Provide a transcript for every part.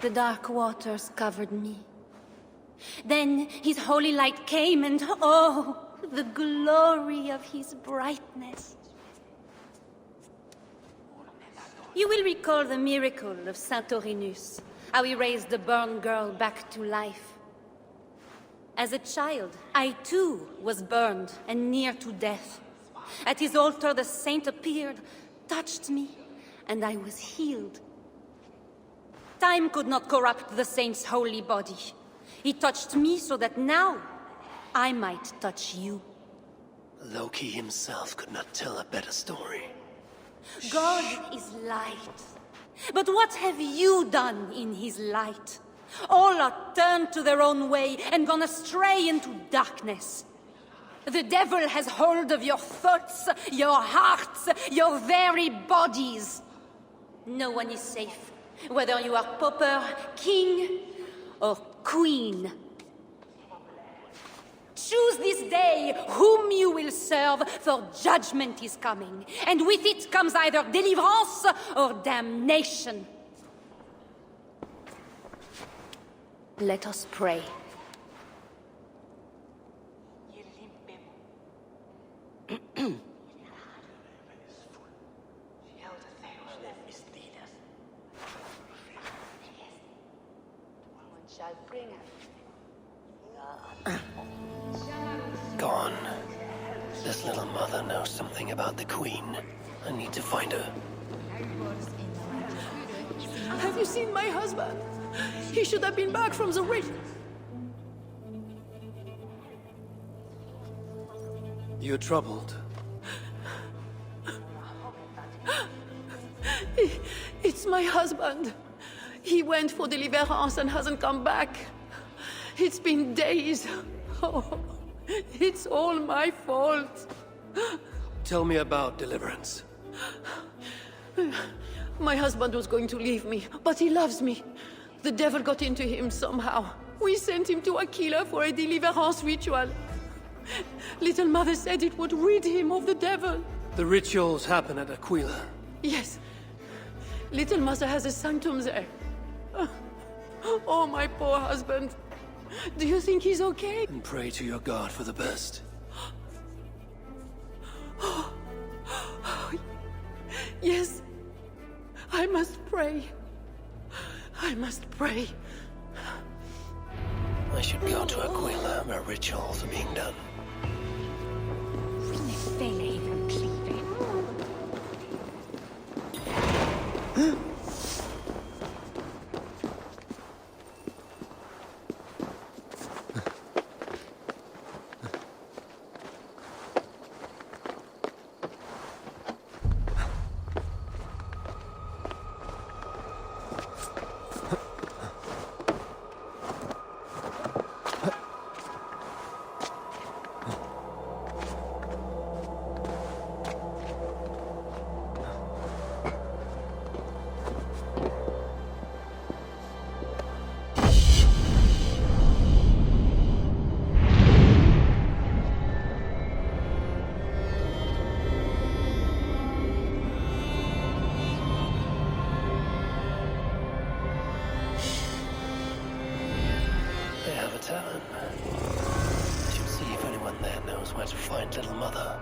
The dark waters covered me. Then his holy light came and oh, the glory of his brightness. You will recall the miracle of Saint Aurinus, how he raised the burned girl back to life. As a child, I too was burned and near to death. At his altar the saint appeared, touched me, and I was healed. Time could not corrupt the saint's holy body. He touched me so that now I might touch you. Loki himself could not tell a better story. God is light. But what have you done in his light? All are turned to their own way and gone astray into darkness. The devil has hold of your thoughts, your hearts, your very bodies. No one is safe, whether you are pauper, king, or queen. Choose this day whom you will serve, for judgment is coming, and with it comes either deliverance or damnation. Let us pray. Gone. This little mother knows something about the Queen. I need to find her. Have you seen my husband? He should have been back from the rift. You're troubled. It's my husband. He went for deliverance and hasn't come back. It's been days. Oh, it's all my fault. Tell me about deliverance. My husband was going to leave me, but he loves me. The devil got into him somehow. We sent him to Aquila for a deliverance ritual. Little Mother said it would rid him of the devil. The rituals happen at Aquila. Yes. Little Mother has a sanctum there. Oh, my poor husband. Do you think he's okay? And pray to your God for the best. Yes. I must pray. I must pray. I should go to Aquila, where rituals are being done. Tavern. I should see if anyone there knows where to find Little Mother.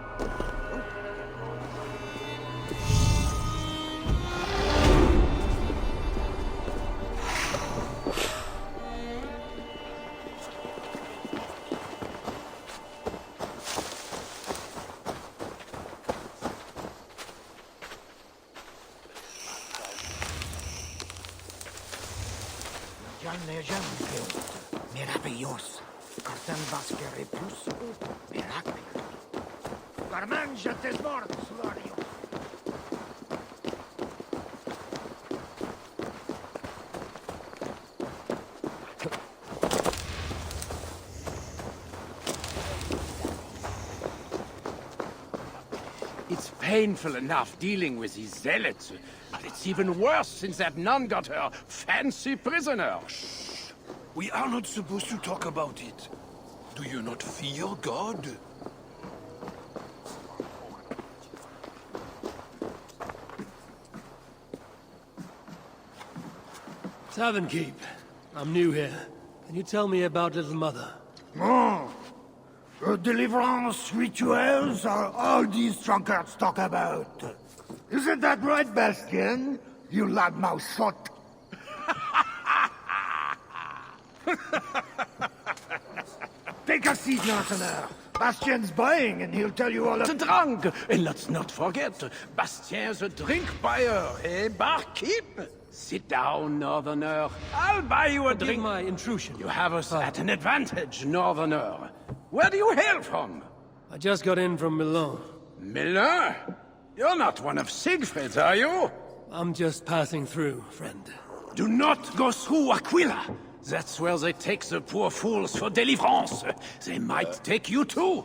Meraviglios. Cartan vasquere plus miracle. Carmanja tes morts, Lorio. It's painful enough dealing with these zealots, but it's even worse since that nun got her fancy prisoner. We are not supposed to talk about it. Do you not fear God? Tavern Keep. I'm new here. Can you tell me about Little Mother? Oh, deliverance rituals are all these drunkards talk about. Isn't that right, Bastien? You loudmouth shot. Take a seat, Northerner. Bastien's buying, and he'll tell you all The drunk! And let's not forget, Bastien's a drink buyer, eh, barkeep? Sit down, Northerner. I'll buy you a Forgive drink. my intrusion. You have us at an advantage, Northerner. Where do you hail from? I just got in from Milan. Miller? You're not one of Siegfried's, are you? I'm just passing through, friend. Do not go through Aquila. That's where they take the poor fools for deliverance. They might take you too.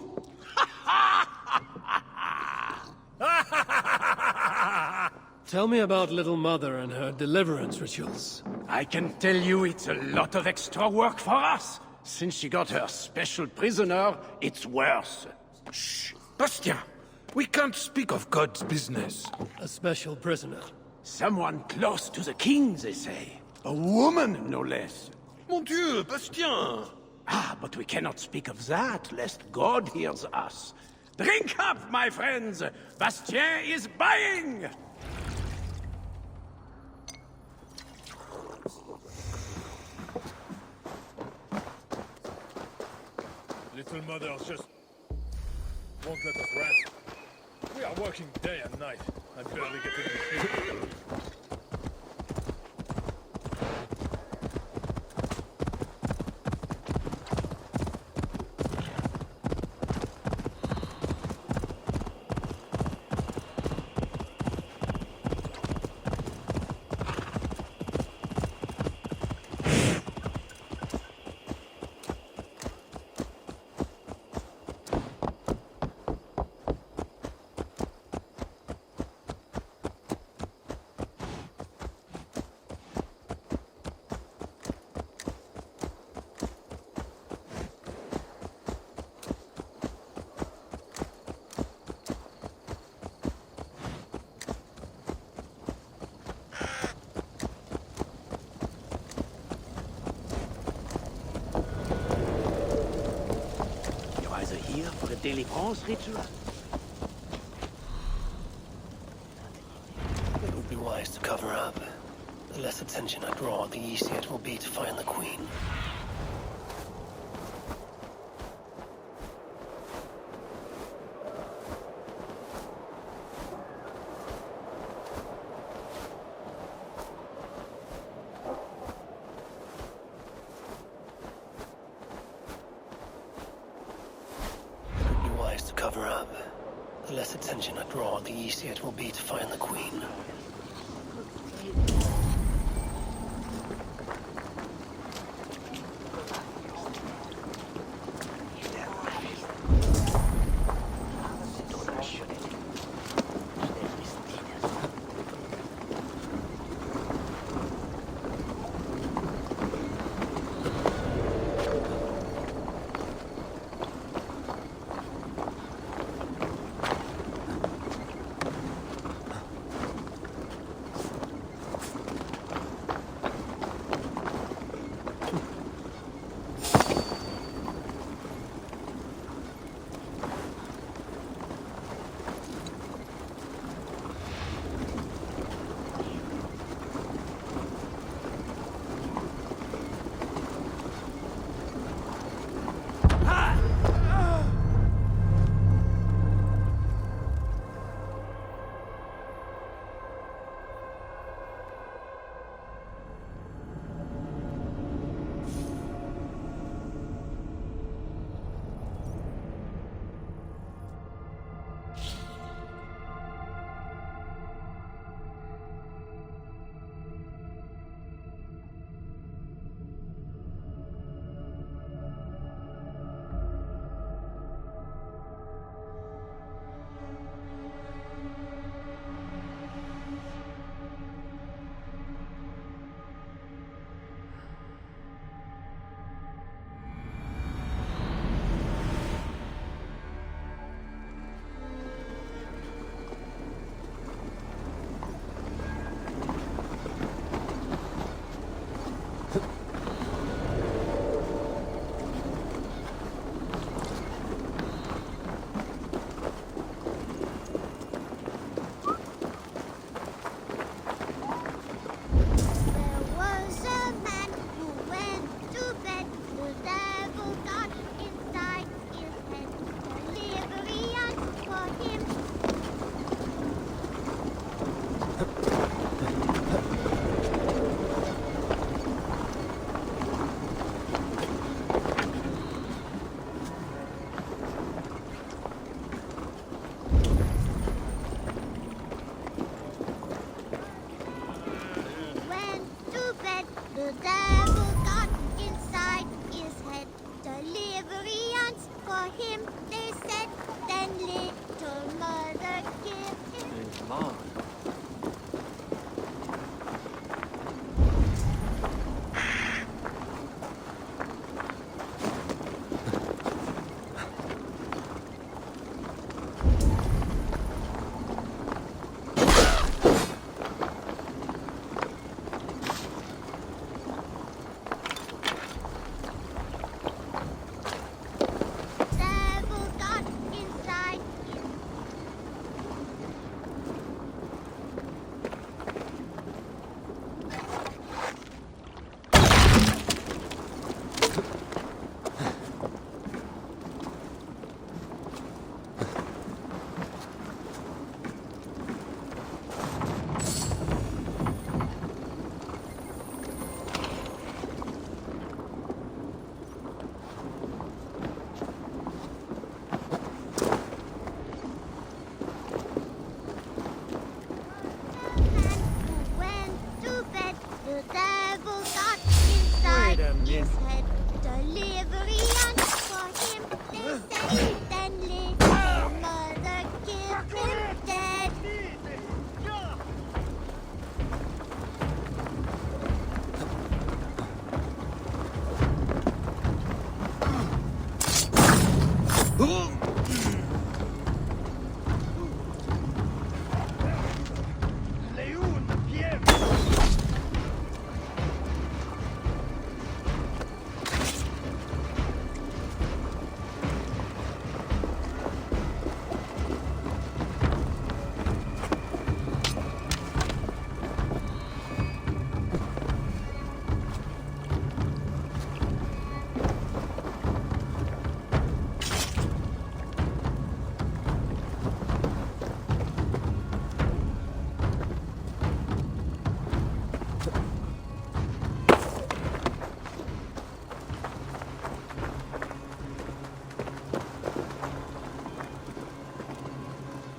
Tell me about Little Mother and her deliverance rituals. I can tell you it's a lot of extra work for us. Since she got her special prisoner, it's worse. Shh! Bastien! We can't speak of God's business. A special prisoner. Someone close to the king, they say. A woman, no less. Mon Dieu, Bastien! Ah, but we cannot speak of that, lest God hears us. Drink up, my friends! Bastien is buying! Little Mother just won't let us rest. We are working day and night. I'm barely getting the sleep. Here for the deliverance ritual? It would be wise to cover up. The less attention I draw, the easier it will be to find the Queen. Cover up. The less attention I draw, the easier it will be to find the Queen.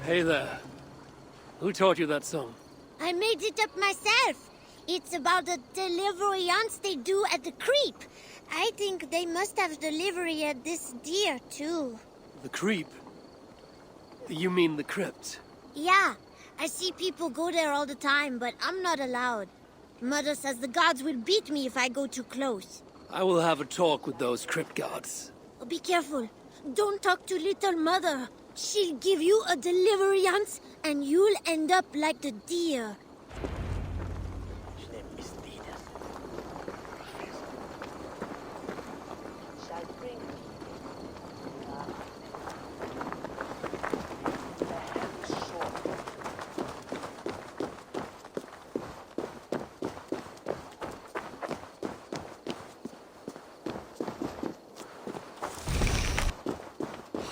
Hey there. Who taught you that song? I made it up myself. It's about the deliverance they do at the creep. I think they must have delivery at this deer, too. The creep? You mean the crypt? Yeah, I see people go there all the time, but I'm not allowed. Mother says the gods will beat me if I go too close. I will have a talk with those crypt gods. Oh, be careful. Don't talk to little mother. She'll give you a deliverance, and you'll end up like the deer.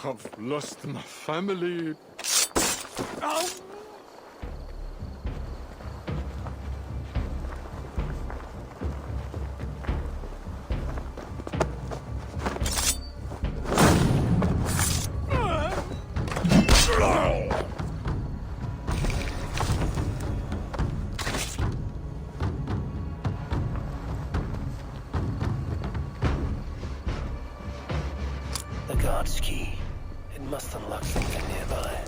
I've lost my family. Ow! The guard's key. It must unlock something nearby.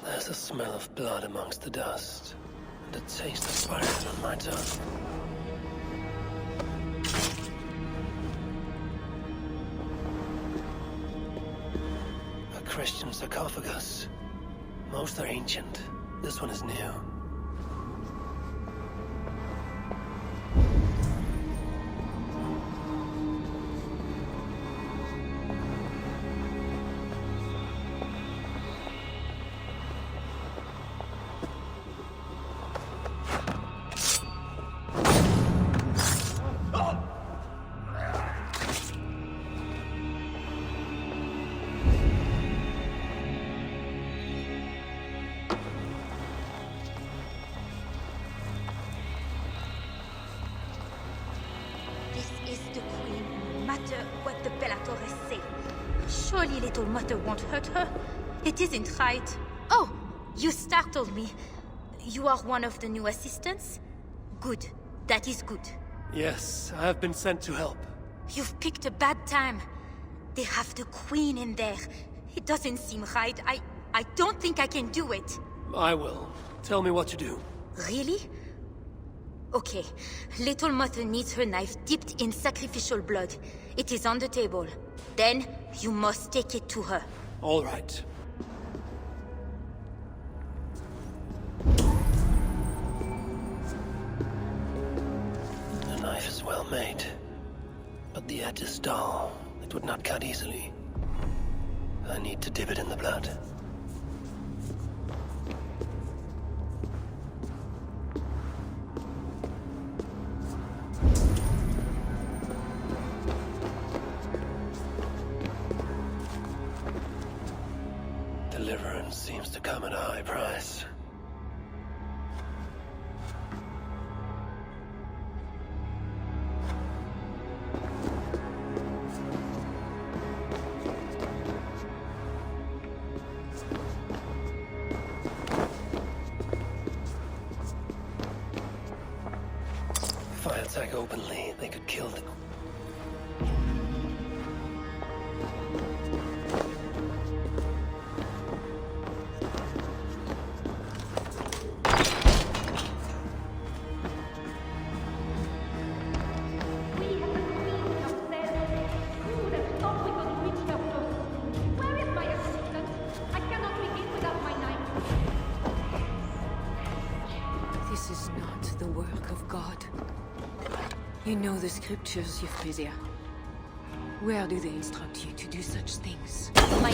There's a smell of blood amongst the dust, and a taste of fire on my tongue. A Christian sarcophagus. Most are ancient. This one is new. This is the queen, no matter what the Bellatores say. Surely little mother won't hurt her. It isn't right. Oh, you startled me. You are one of the new assistants? Good. That is good. Yes, I have been sent to help. You've picked a bad time. They have the queen in there. It doesn't seem right. I don't think I can do it. I will. Tell me what to do. Really? Okay. Little mother needs her knife dipped in sacrificial blood. It is on the table. Then, you must take it to her. All right. The knife is well made, but the edge is dull. It would not cut easily. I need to dip it in the blood. Deliverance seems to come at a high price. If I attack openly, they could kill the... You know the scriptures, Euphrasia. Where do they instruct you to do such things? My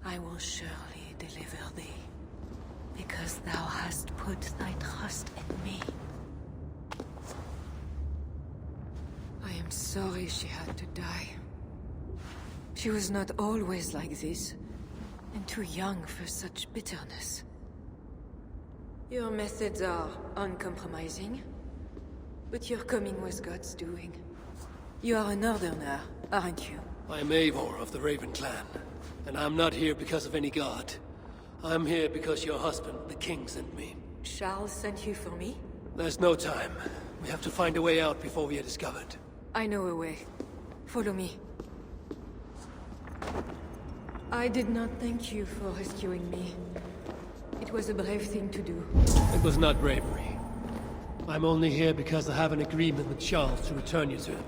I will surely deliver thee, because thou hast put thy trust in me. I am sorry she had to die. She was not always like this, and too young for such bitterness. Your methods are uncompromising, but your coming was God's doing. You are a northerner, aren't you? I'm Eivor of the Raven Clan, and I'm not here because of any god. I'm here because your husband, the king, sent me. Charles sent you for me? There's no time. We have to find a way out before we are discovered. I know a way. Follow me. I did not thank you for rescuing me. It was a brave thing to do. It was not bravery. I'm only here because I have an agreement with Charles to return you to him.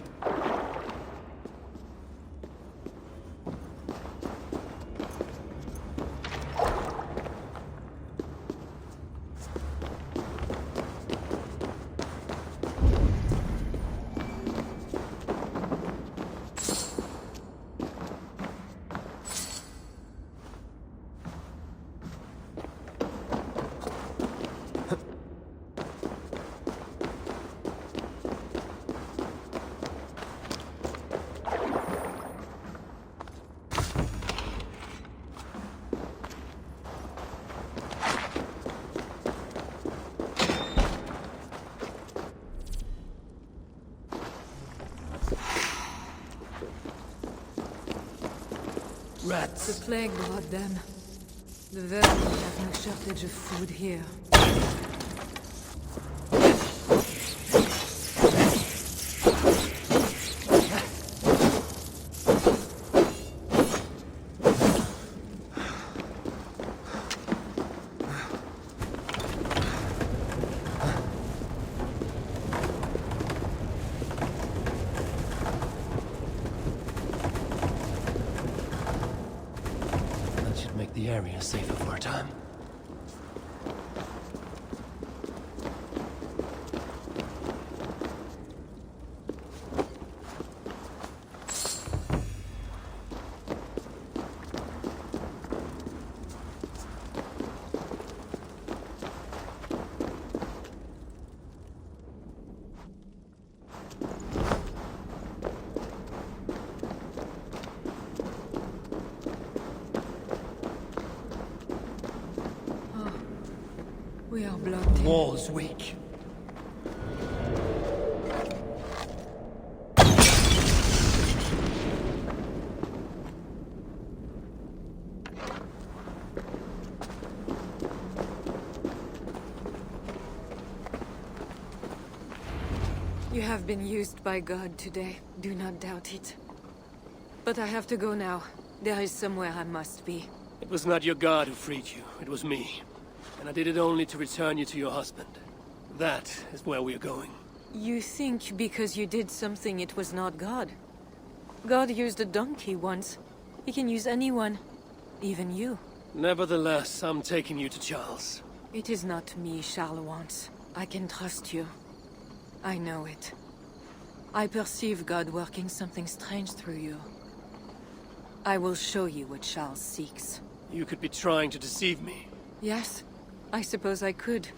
Rats. The plague brought them. The vermin have no shortage of food here. The area is safer for a time. We are blocked in. Wall's weak. You have been used by God today. Do not doubt it. But I have to go now. There is somewhere I must be. It was not your god who freed you, it was me. And I did it only to return you to your husband. That is where we are going. You think because you did something it was not God? God used a donkey once. He can use anyone. Even you. Nevertheless, I'm taking you to Charles. It is not me Charles wants. I can trust you. I know it. I perceive God working something strange through you. I will show you what Charles seeks. You could be trying to deceive me. Yes, I suppose I could.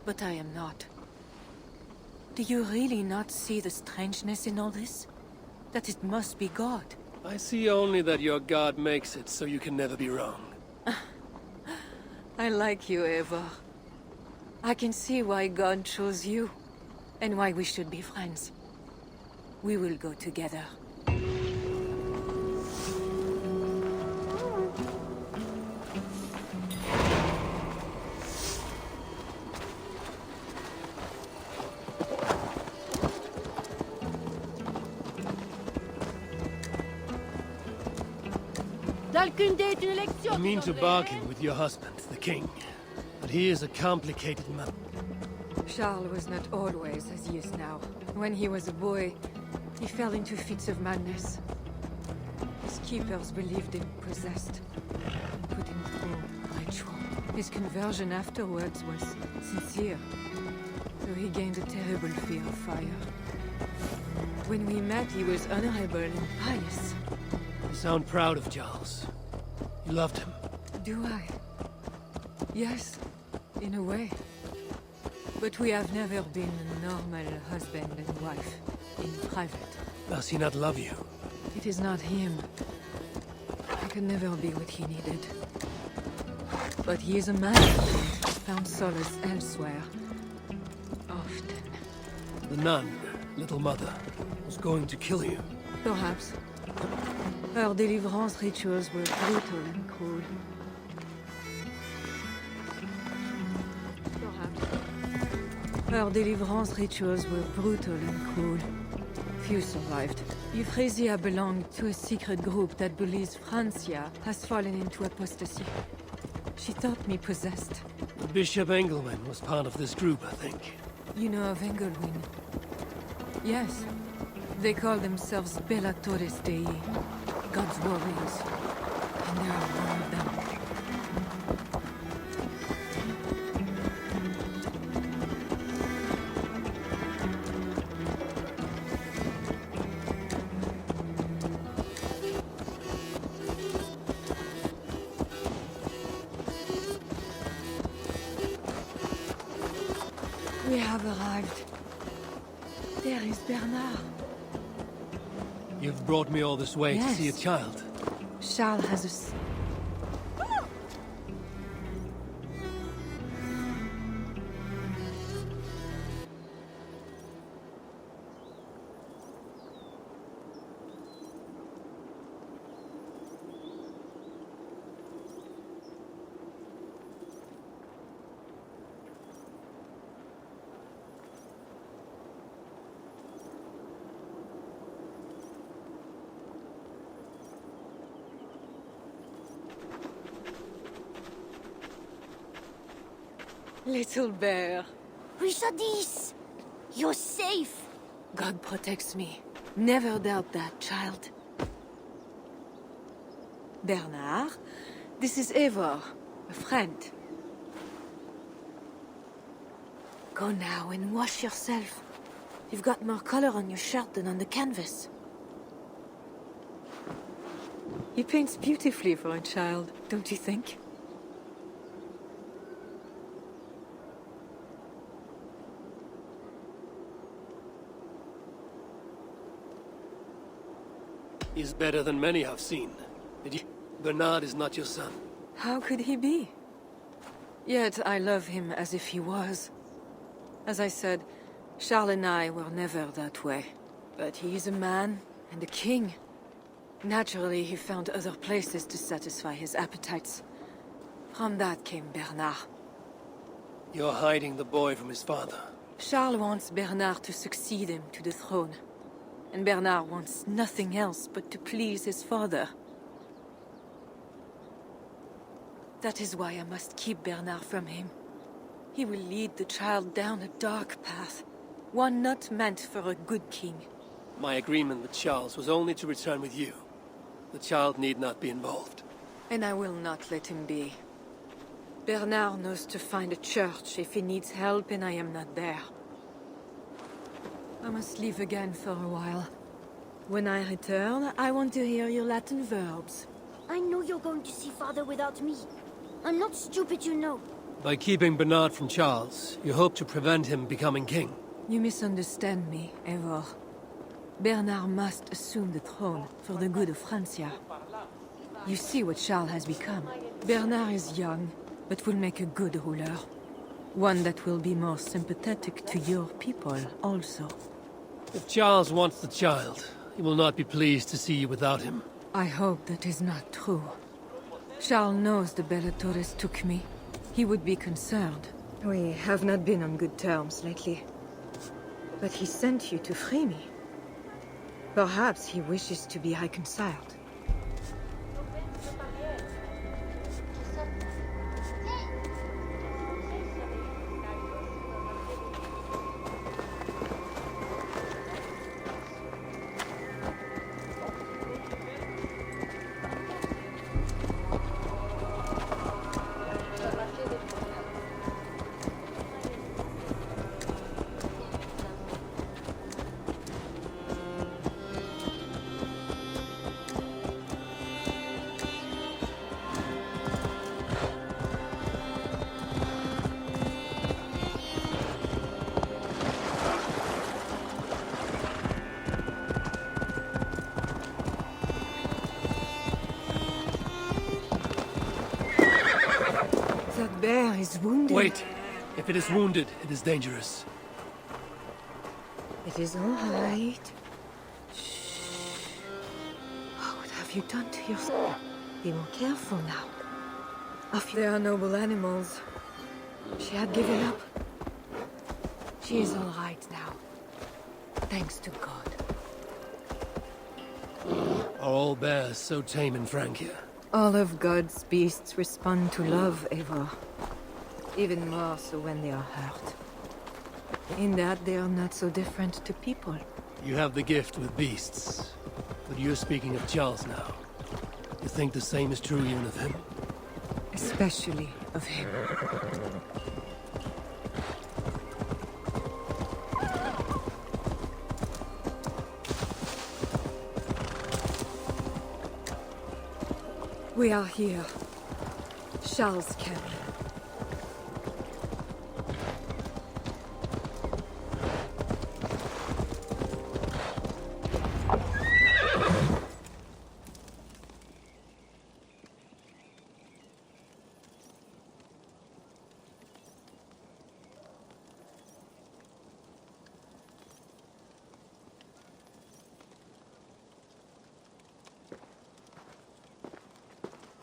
But I am not. Do you really not see the strangeness in all this? That it must be God? I see only that your god makes it so you can never be wrong. I like you, Eivor. I can see why God chose you. And why we should be friends. We will go together. You mean to bargain with your husband, the king. But he is a complicated man. Charles was not always as he is now. When he was a boy, he fell into fits of madness. His keepers believed him possessed, put him through ritual. His conversion afterwards was sincere, though he gained a terrible fear of fire. When we met, he was honorable and pious. You sound proud of Charles. You loved him. Do I? Yes, in a way. But we have never been a normal husband and wife, in private. Does he not love you? It is not him. I could never be what he needed. But he is a man who found solace elsewhere. Often. The nun, little mother, was going to kill you. Perhaps. Her deliverance rituals were brutal and cruel. Her deliverance rituals were brutal and cruel. Few survived. Euphrasia belonged to a secret group that believes Francia has fallen into apostasy. She thought me possessed. Bishop Engelman was part of this group, I think. You know of Engelwin? Yes. They call themselves Bellatores Dei, God's warriors. And there are one of them. We have arrived. There is Bernard. You've brought me all this way to see a child. Charles has a... Little bear. Richardis! You're safe! God protects me. Never doubt that, child. Bernard, this is Eivor, a friend. Go now and wash yourself. You've got more color on your shirt than on the canvas. He paints beautifully for a child, don't you think? He's better than many I've seen. Bernard is not your son. How could he be? Yet I love him as if he was. As I said, Charles and I were never that way. But he is a man and a king. Naturally, he found other places to satisfy his appetites. From that came Bernard. You're hiding the boy from his father. Charles wants Bernard to succeed him to the throne. And Bernard wants nothing else but to please his father. That is why I must keep Bernard from him. He will lead the child down a dark path, one not meant for a good king. My agreement with Charles was only to return with you. The child need not be involved. And I will not let him be. Bernard knows to find a church if he needs help and I am not there. I must leave again for a while. When I return, I want to hear your Latin verbs. I know you're going to see Father without me. I'm not stupid, you know. By keeping Bernard from Charles, you hope to prevent him becoming king. You misunderstand me, Eivor. Bernard must assume the throne for the good of Francia. You see what Charles has become. Bernard is young, but will make a good ruler. One that will be more sympathetic to your people, also. If Charles wants the child, he will not be pleased to see you without him. I hope that is not true. Charles knows the Bellatores took me. He would be concerned. We have not been on good terms lately. But he sent you to free me. Perhaps he wishes to be reconciled. That bear is wounded. Wait! If it is wounded, it is dangerous. It is all right. Shh. What have you done to yourself? Be more careful now. They are noble animals. She had given up. She is all right now. Thanks to God. Are all bears so tame in Francia? All of God's beasts respond to love, Eivor. Even more so when they are hurt. In that they are not so different to people. You have the gift with beasts. But you're speaking of Charles now. You think the same is true even of him? Especially of him. We are here. Charles' camp.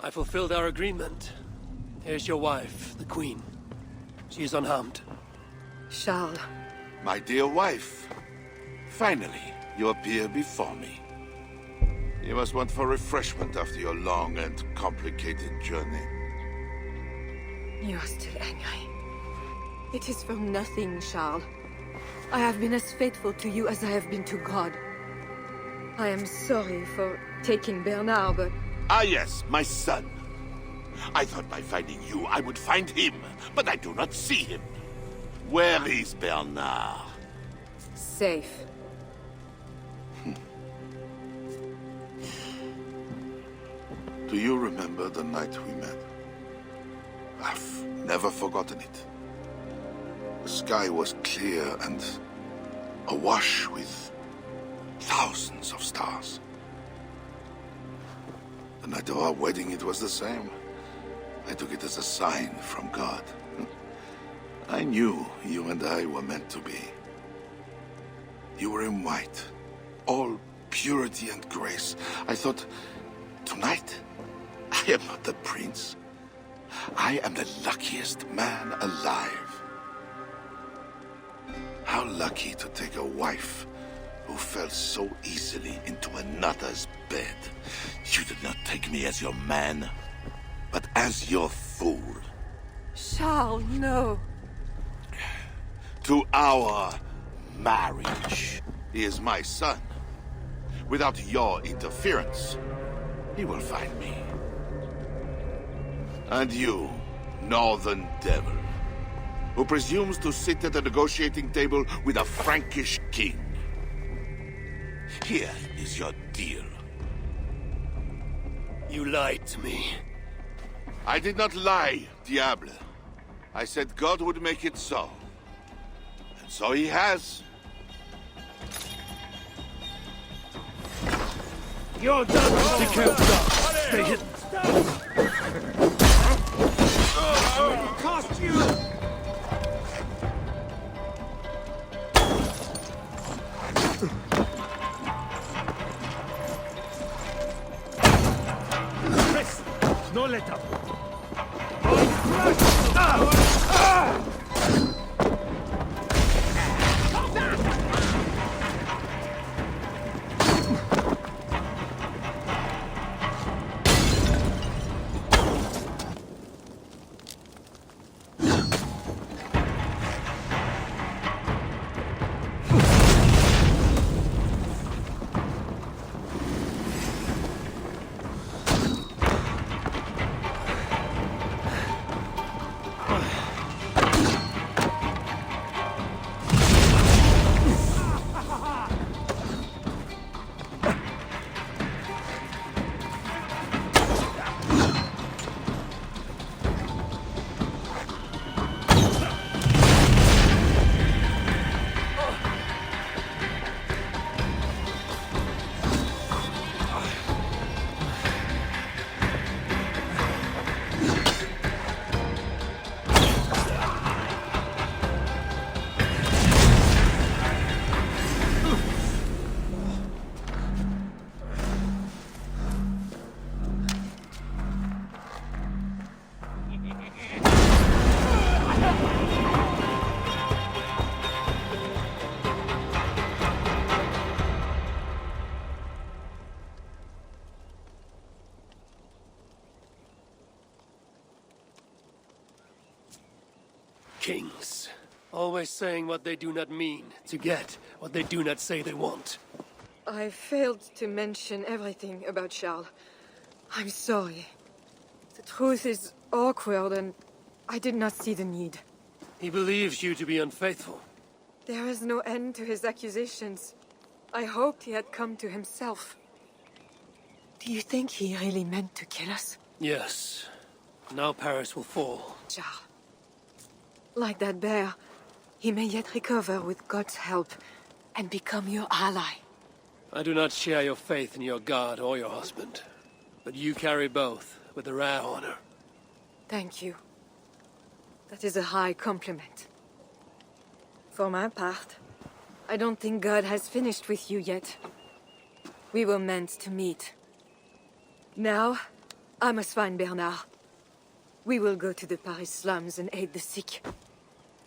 I fulfilled our agreement. Here's your wife, the Queen. She is unharmed. Charles. My dear wife, finally, you appear before me. You must want for refreshment after your long and complicated journey. You are still angry. It is for nothing, Charles. I have been as faithful to you as I have been to God. I am sorry for taking Bernard, but... Ah yes, my son. I thought by finding you, I would find him, but I do not see him. Where is Bernard? Safe. Do you remember the night we met? I've never forgotten it. The sky was clear and awash with thousands of stars. The night of our wedding, it was the same. I took it as a sign from God. I knew you and I were meant to be. You were in white, all purity and grace. I thought, tonight, I am not the prince. I am the luckiest man alive. How lucky to take a wife who fell so easily into another's bed. You did not take me as your man, but as your fool. Charles, no. To our marriage. He is my son. Without your interference, he will find me. And you, Northern Devil, who presumes to sit at the negotiating table with a Frankish king. Here is your deal. You lied to me. I did not lie, Diable. I said God would make it so. And so he has. You're done! Take care of the dog. Stay hidden. Cost you! Press! No let up! Kings, always saying what they do not mean, to get what they do not say they want. I failed to mention everything about Charles. I'm sorry. The truth is awkward and I did not see the need. He believes you to be unfaithful. There is no end to his accusations. I hoped he had come to himself. Do you think he really meant to kill us? Yes. Now Paris will fall. Charles. Like that bear, he may yet recover with God's help and become your ally. I do not share your faith in your God or your husband. But you carry both with a rare honor. Thank you. That is a high compliment. For my part, I don't think God has finished with you yet. We were meant to meet. Now, I must find Bernard. We will go to the Paris slums and aid the sick.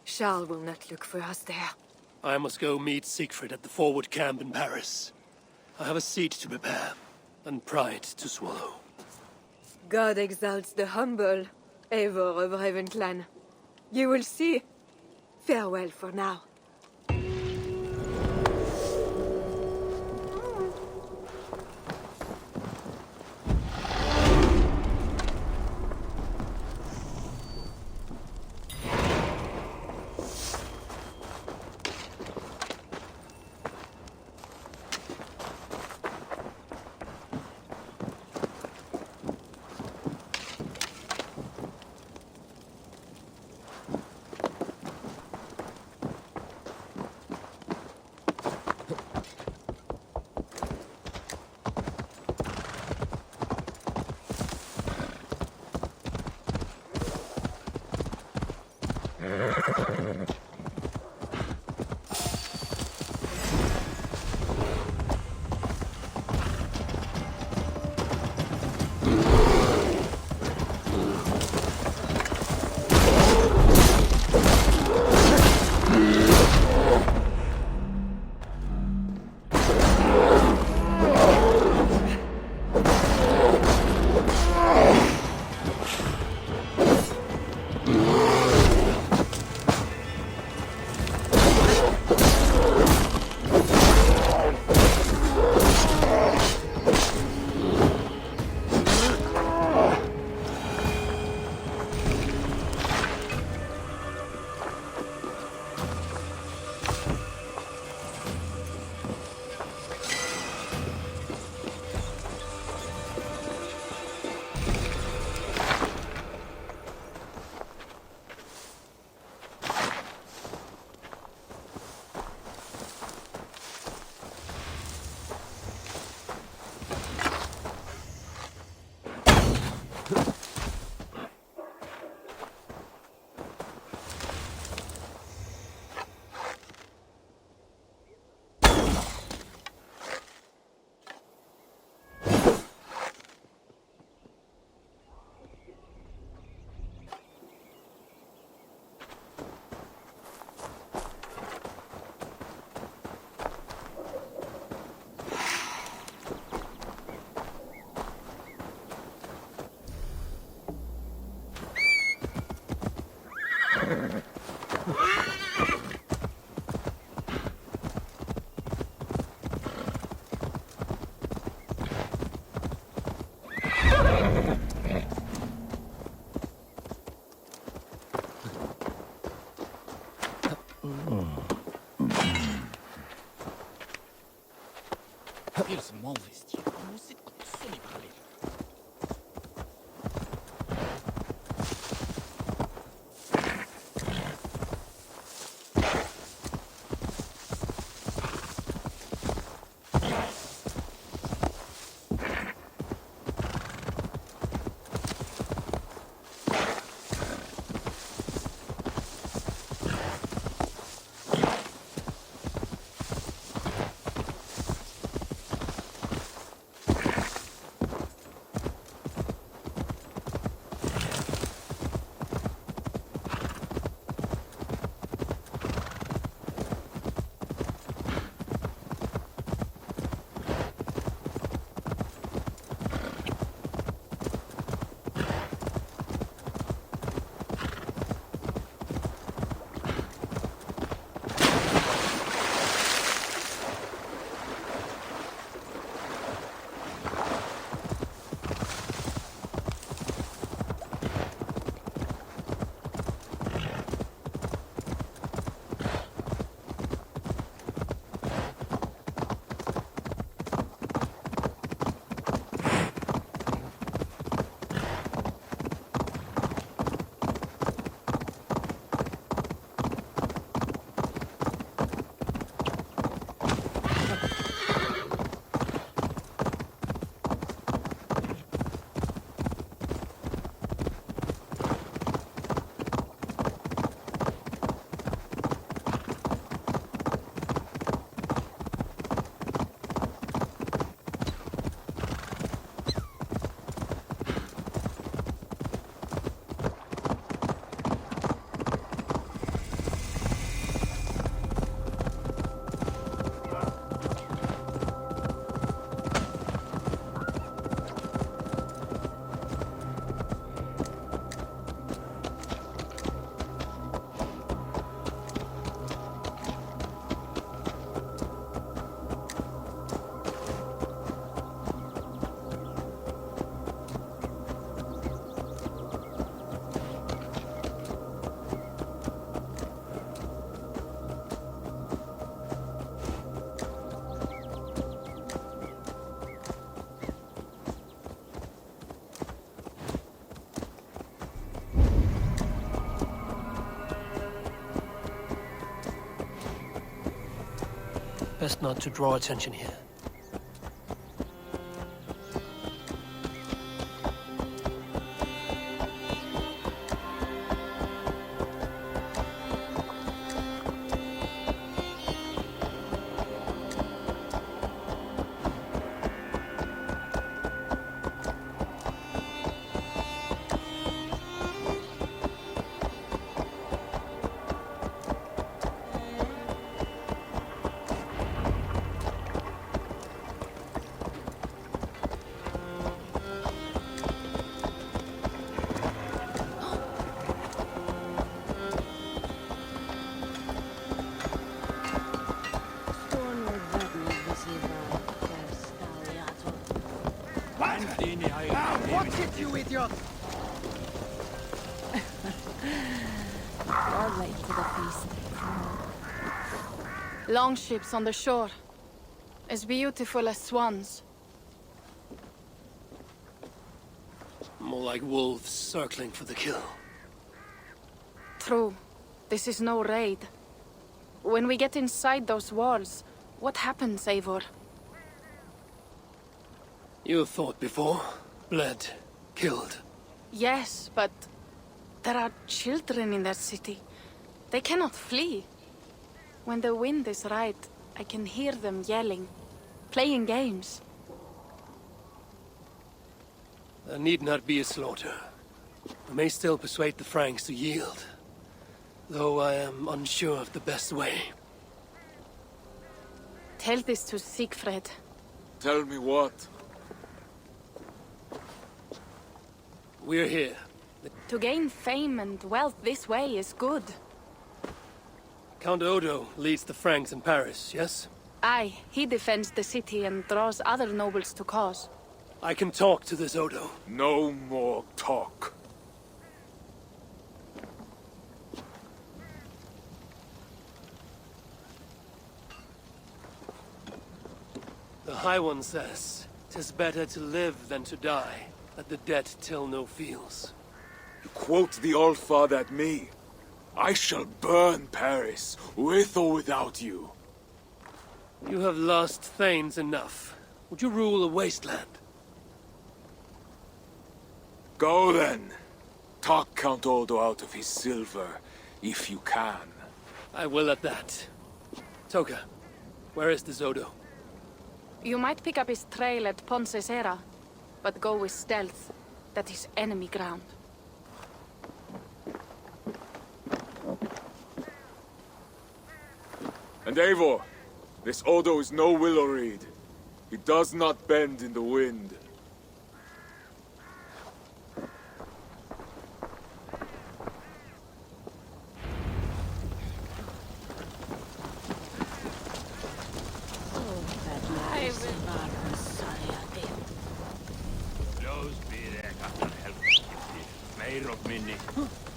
Charles will not look for us there. I must go meet Siegfried at the forward camp in Paris. I have a seat to prepare, and pride to swallow. God exalts the humble, Eivor of Ravenclan. You will see. Farewell for now. Quels mauvais vestiaires. Nous, c'est comme ça, les parler. Best not to draw attention here. Watch it, you idiot! You're late to the feast. Longships on the shore. As beautiful as swans. More like wolves circling for the kill. True. This is no raid. When we get inside those walls, what happens, Eivor? You have fought before, bled, killed. Yes, but there are children in that city. They cannot flee. When the wind is right, I can hear them yelling, playing games. There need not be a slaughter. We may still persuade the Franks to yield, though I am unsure of the best way. Tell this to Siegfried. Tell me what? We're here. To gain fame and wealth this way is good. Count Odo leads the Franks in Paris, yes? Aye, he defends the city and draws other nobles to cause. I can talk to this Odo. No more talk. The High One says, 'tis better to live than to die, that the dead till no feels. You quote the All-Father at me. I shall burn Paris, with or without you. You have lost thanes enough. Would you rule a wasteland? Go then. Talk Count Odo out of his silver, if you can. I will at that. Toka, where is this Odo? You might pick up his trail at Poncesera, but go with stealth. That is enemy ground. And Eivor, this Odo is no willow reed. He does not bend in the wind.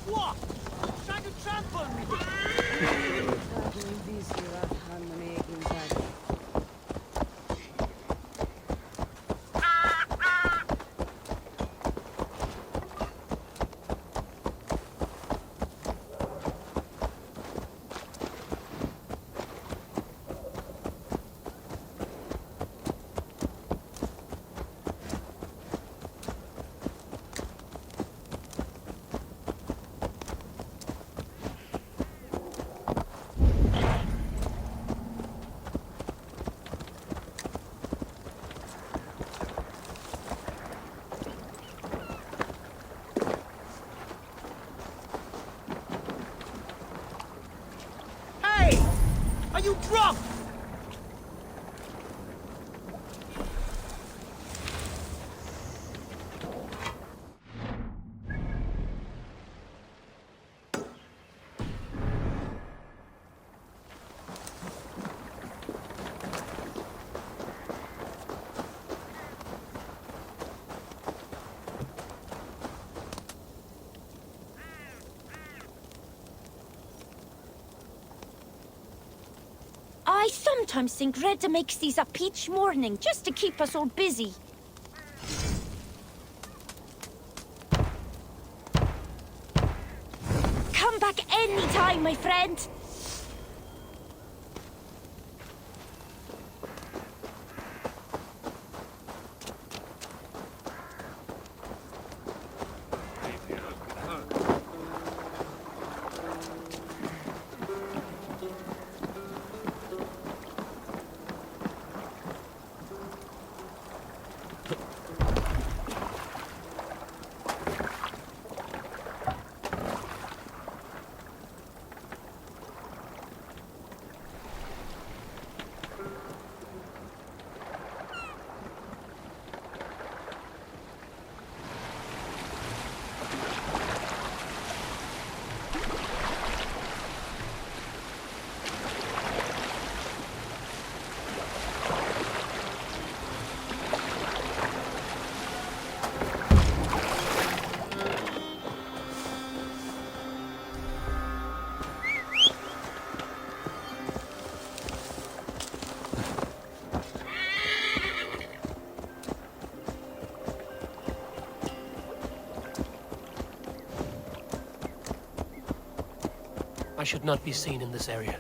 What? Trying to trample me? Are you drunk? I sometimes think Reda makes these up each morning just to keep us all busy. Come back anytime, my friend. I should not be seen in this area.